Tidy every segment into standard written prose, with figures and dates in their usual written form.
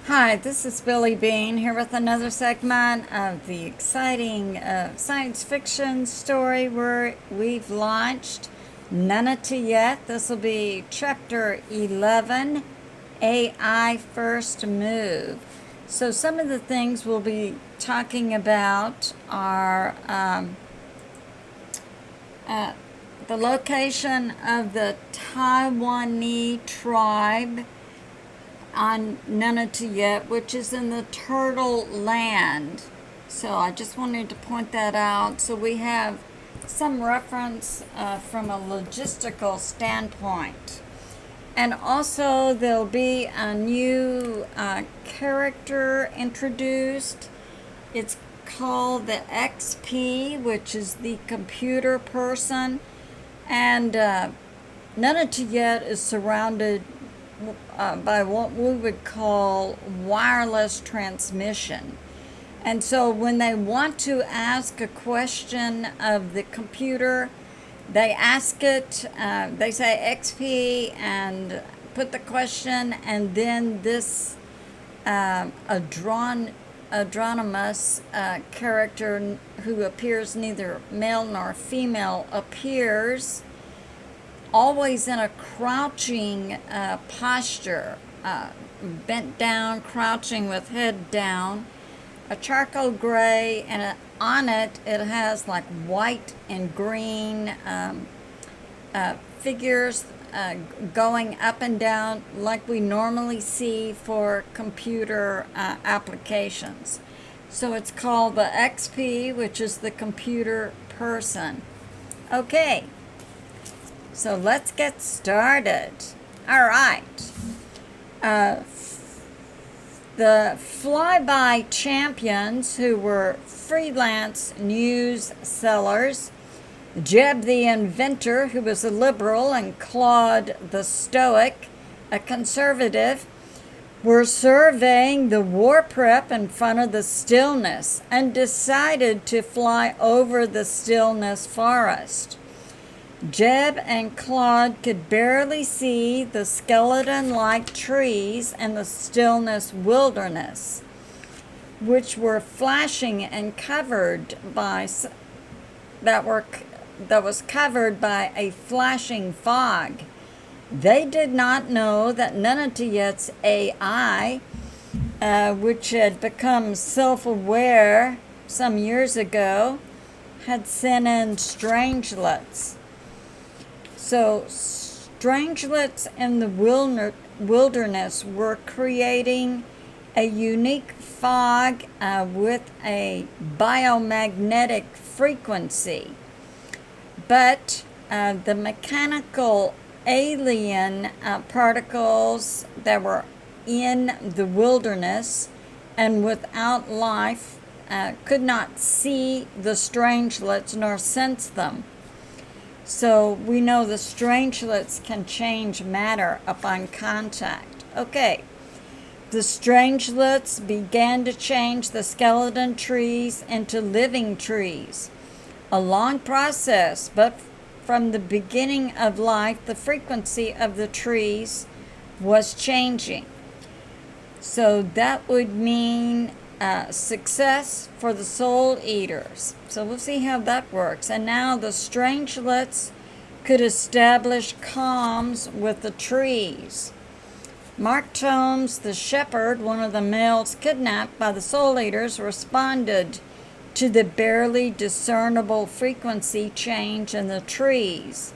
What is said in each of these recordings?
Hi, this is Billie Beene here with another segment of the exciting science fiction story where we've launched Nunatayet. This will be chapter 11, AI First Move. So some of the things we'll be talking about are the location of the Taiwanese tribe on Nunatayet, which is in the Turtle Land. So I just wanted to point that out. So we have some reference from a logistical standpoint. And also there'll be a new character introduced. It's called the XP, which is the computer person. And Nunatayet is surrounded by what we would call wireless transmission. And so when they want to ask a question of the computer, they ask it, they say XP and put the question, and then this adronymous character who appears neither male nor female appears, always in a crouching posture, bent down, crouching with head down, a charcoal gray, and on it has like white and green figures going up and down like we normally see for computer applications. So it's called the XP, which is the computer person. Okay. So let's get started. All right. The flyby champions, who were freelance news sellers, Jeb the inventor, who was a liberal, and Claude the stoic, a conservative, were surveying the war prep in front of the stillness and decided to fly over the stillness forest. Jeb and Claude could barely see the skeleton-like trees and the stillness wilderness, which were flashing and covered by that was covered by a flashing fog. They did not know that Nunatayet's AI, which had become self-aware some years ago, had sent in strangelets. So strangelets in the wilderness were creating a unique fog with a biomagnetic frequency. But the mechanical alien particles that were in the wilderness and without life could not see the strangelets nor sense them. So we know the strangelets can change matter upon contact. Okay, the strangelets began to change the skeleton trees into living trees. A long process, but from the beginning of life, the frequency of the trees was changing. So that would mean success for the soul eaters. So we'll see how that works. And now the strangelets could establish comms with the trees. Mark Tomes, the shepherd, one of the males kidnapped by the soul eaters, responded to the barely discernible frequency change in the trees.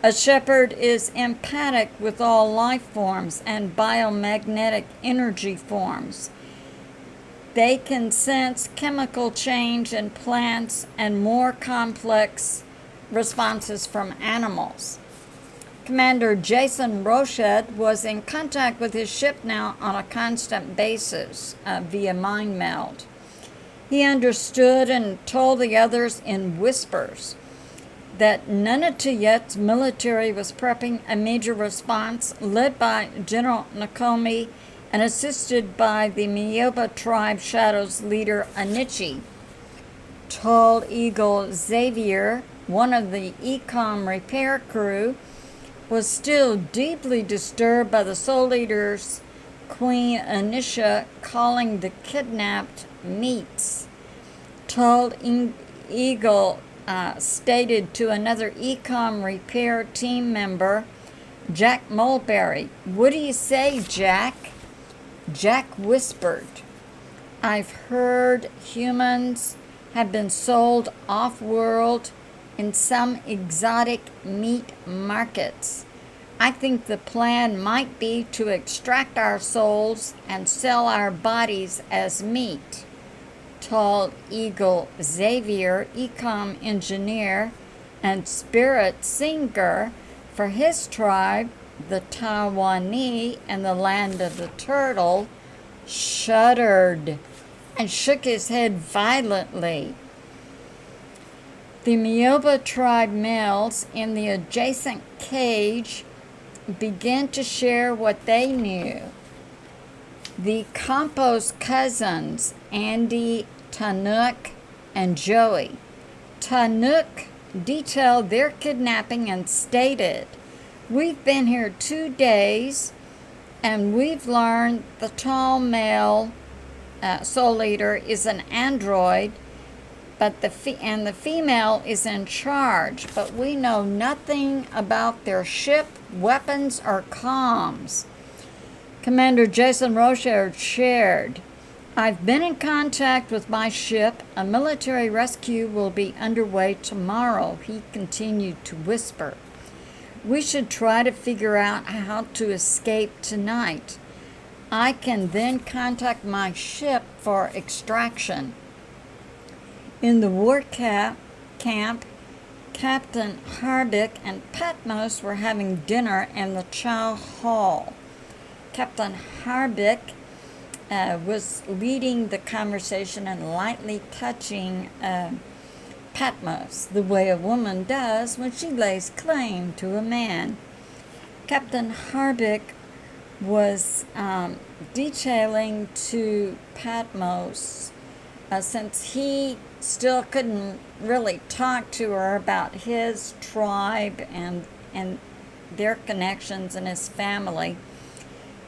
A shepherd is empathic with all life forms and biomagnetic energy forms. They can sense chemical change in plants and more complex responses from animals. Commander Jason Rochet was in contact with his ship now on a constant basis via mind meld. He understood and told the others in whispers that Nunatayet's military was prepping a major response led by General Nakomi and assisted by the Myoba tribe Shadows leader Anichi. Tall Eagle Xavier, one of the Ecom repair crew, was still deeply disturbed by the Soul Eaters' Queen Anisha calling the kidnapped meats. Tall Eagle stated to another ecom repair team member, Jack Mulberry, "What do you say, Jack?" Jack whispered, "I've heard humans have been sold off-world in some exotic meat markets. I think the plan might be to extract our souls and sell our bodies as meat." Tall Eagle Xavier, ecom engineer and spirit singer for his tribe, the Taiwanese and the land of the turtle, shuddered and shook his head violently. The Myoba tribe males in the adjacent cage began to share what they knew. The Campos cousins, Andy, Tanuk, and Joey. Tanuk detailed their kidnapping and stated, "We've been here 2 days and we've learned the tall male soul leader is an android, but the female is in charge, but we know nothing about their ship, weapons, or comms." Commander Jason Rocher shared, "I've been in contact with my ship. A military rescue will be underway tomorrow," he continued to whisper. "We should try to figure out how to escape tonight. I can then contact my ship for extraction." In the war camp, Captain Harbick and Patmos were having dinner in the chow hall. Captain Harbick was leading the conversation and lightly touching Patmos, the way a woman does when she lays claim to a man. Captain Harbick was detailing to Patmos, since he still couldn't really talk to her about his tribe and their connections and his family.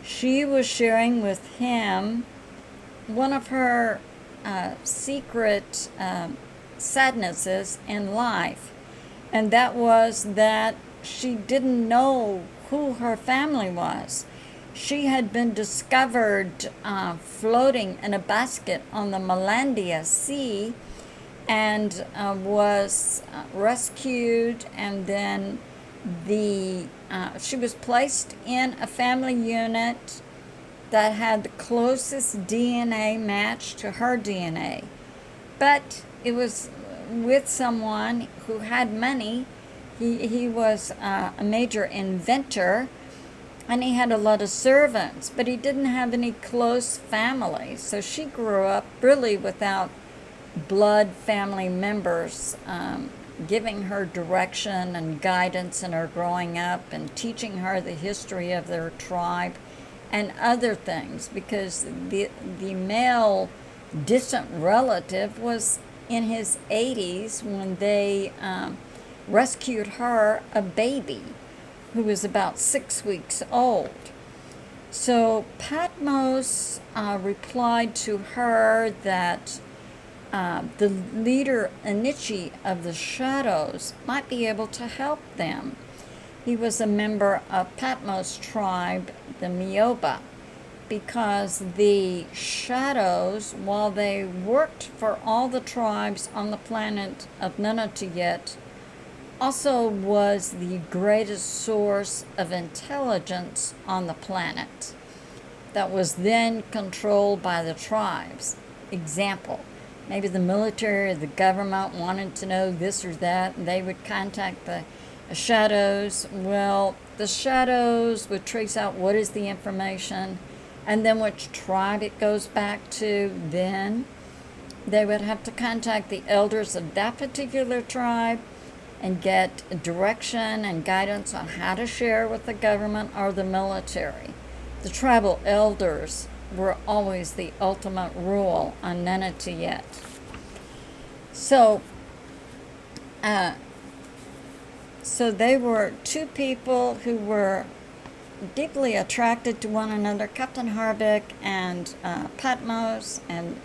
She was sharing with him one of her secret sadnesses in life, and that was that she didn't know who her family was. She had been discovered floating in a basket on the Malandia Sea and was rescued, and then she was placed in a family unit that had the closest DNA match to her DNA. But it was with someone who had money. He was a major inventor, and he had a lot of servants, but he didn't have any close family. So she grew up really without blood family members giving her direction and guidance in her growing up and teaching her the history of their tribe and other things, because the male distant relative was in his 80s when they rescued her, a baby who was about 6 weeks old. So Patmos replied to her that the leader Anichi of the Shadows might be able to help them. He was a member of Patmos' tribe, the Myoba, because the Shadows, while they worked for all the tribes on the planet of Nunatayet, also was the greatest source of intelligence on the planet that was then controlled by the tribes. Example, maybe the military or the government wanted to know this or that, and they would contact the Shadows. Well, the Shadows would trace out what is the information, and then which tribe it goes back to. Then they would have to contact the elders of that particular tribe and get direction and guidance on how to share with the government or the military. The tribal elders were always the ultimate rule on Nunatayet. So they were two people who were deeply attracted to one another, Captain Harvick and Patmos, and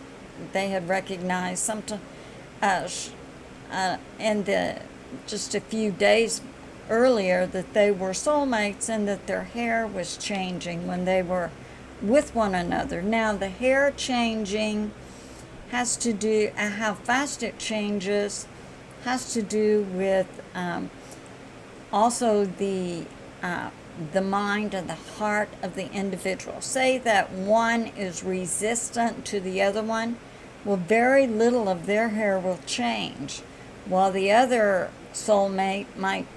they had recognized something in the just a few days earlier that they were soulmates and that their hair was changing when they were with one another. Now, the hair changing has to do, how fast it changes, has to do with also the mind and the heart of the individual. Say that one is resistant to the other one, well, very little of their hair will change, while the other soulmate might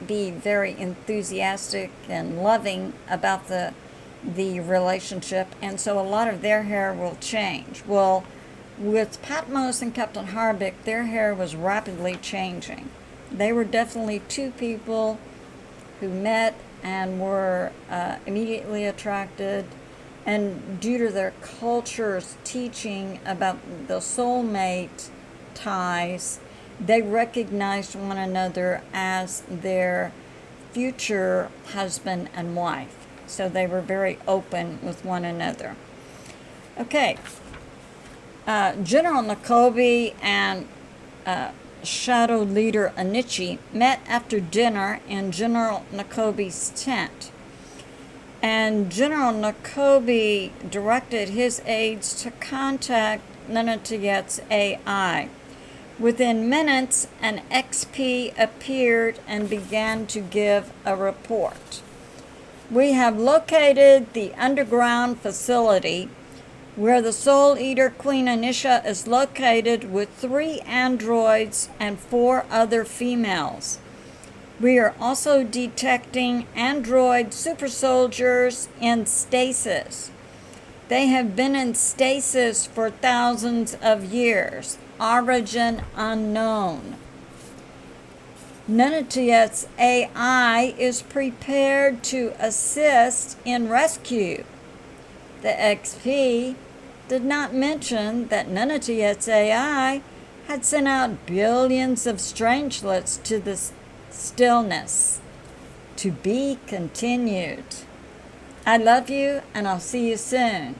be very enthusiastic and loving about the relationship, and so a lot of their hair will change. Well, with Patmos and Captain Harvick, their hair was rapidly changing. They were definitely two people who met and were immediately attracted, and due to their culture's teaching about the soulmate ties, they recognized one another as their future husband and wife. So they were very open with one another. Okay. General Nakobe and Shadow Leader Anichi met after dinner in General Nakobe's tent. And General Nakobe directed his aides to contact Nunatayet's AI. Within minutes, an XP appeared and began to give a report. We have located the underground facility where the Soul Eater Queen Anisha is located with 3 androids and 4 other females. We are also detecting android super soldiers in stasis. They have been in stasis for thousands of years. Origin unknown. Nunatayet's AI is prepared to assist in rescue. The XP did not mention that Nunatayet's AI had sent out billions of strangelets to the stillness. To be continued. I love you, and I'll see you soon.